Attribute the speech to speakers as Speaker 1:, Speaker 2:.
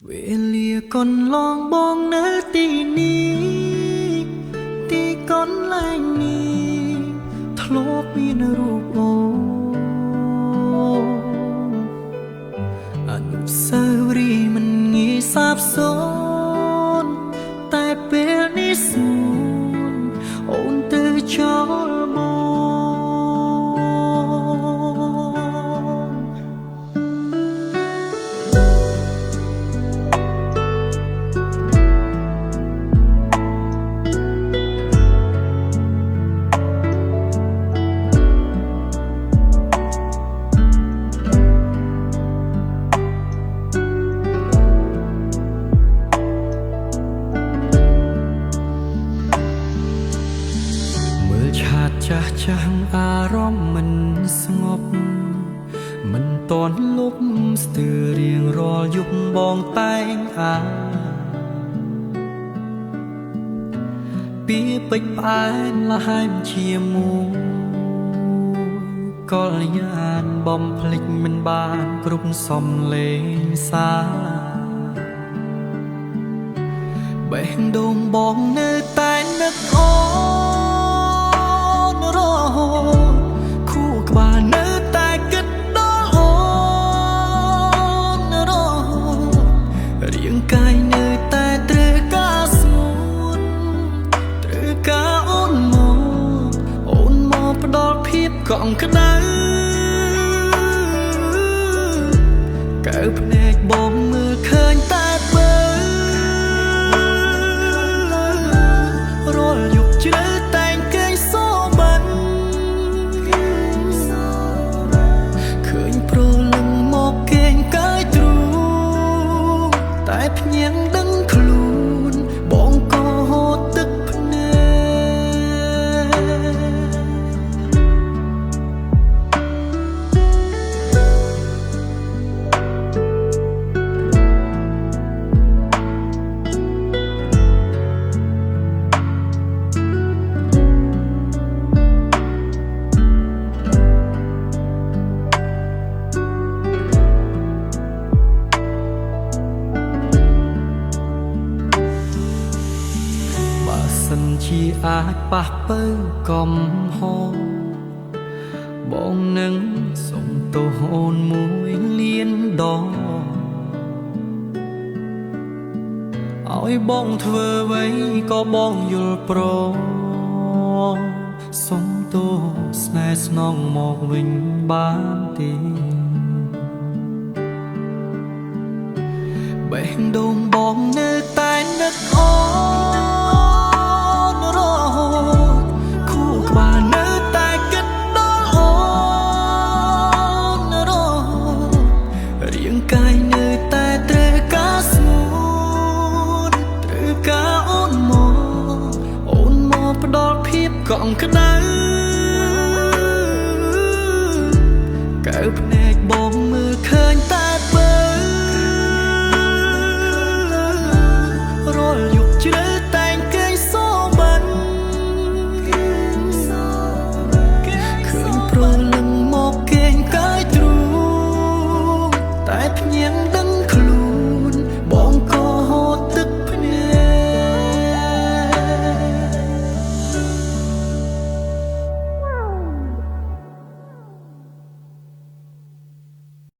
Speaker 1: เวลีก่อนลองบองเนื้อตีนี้ตีก่อนแรงนี้ทะโลกมีนรูปโออนุสาวรีย์มันงี้สาบซ้อนแต่เป็นนิสูนโอนเตอจอลมองចាស់ចាស់អារម្មណ៍មិនស្ងប់មិនតន់លុបស្ទើររៀងរាល់យប់បងតែងអាពីពេចផ្អែមលហែមជាមួយកលយានបំភ្លេចមិនបានគ្រប់សំលេងសាបេះដូងបងនៅតែនឹកអូខួរក្បាលនៅតែគិតដល់អូនររាងកាយនៅតែត្រូវការស្ងួនត្រូវការអូនមកផ្ដល់ភាពកក់ក្ដៅកើភ្នែកបងមើលឃើញតែបើរាល់យប់ជ្រៅតែងគេងសបាន់ឃើញប្រលឹងមកគេងកាយទ្រូងតែភ្ញាំងដឹងខ្លួនបងក៏ហូរទឹកភ្នែសិនជាអាចប៉ះបើកំហរបងនឹងសុំទោសអូនមួយលានដងឲ្យបងធ្វើអ្វីក៏បងយល់ព្រមសុំទោសស្នេហ៍ស្នងមកវិញបានទេបេះដូងបងនៅតែនឹកអូកក់ក្ដៅកើភ្នែកបងមើលឃើញតែបើរាល់យប់ជ្រៅតែងគេងសបាន់ឃើញប្រលឹងមកគេងកាយទ្រូងតែភ្ញាំង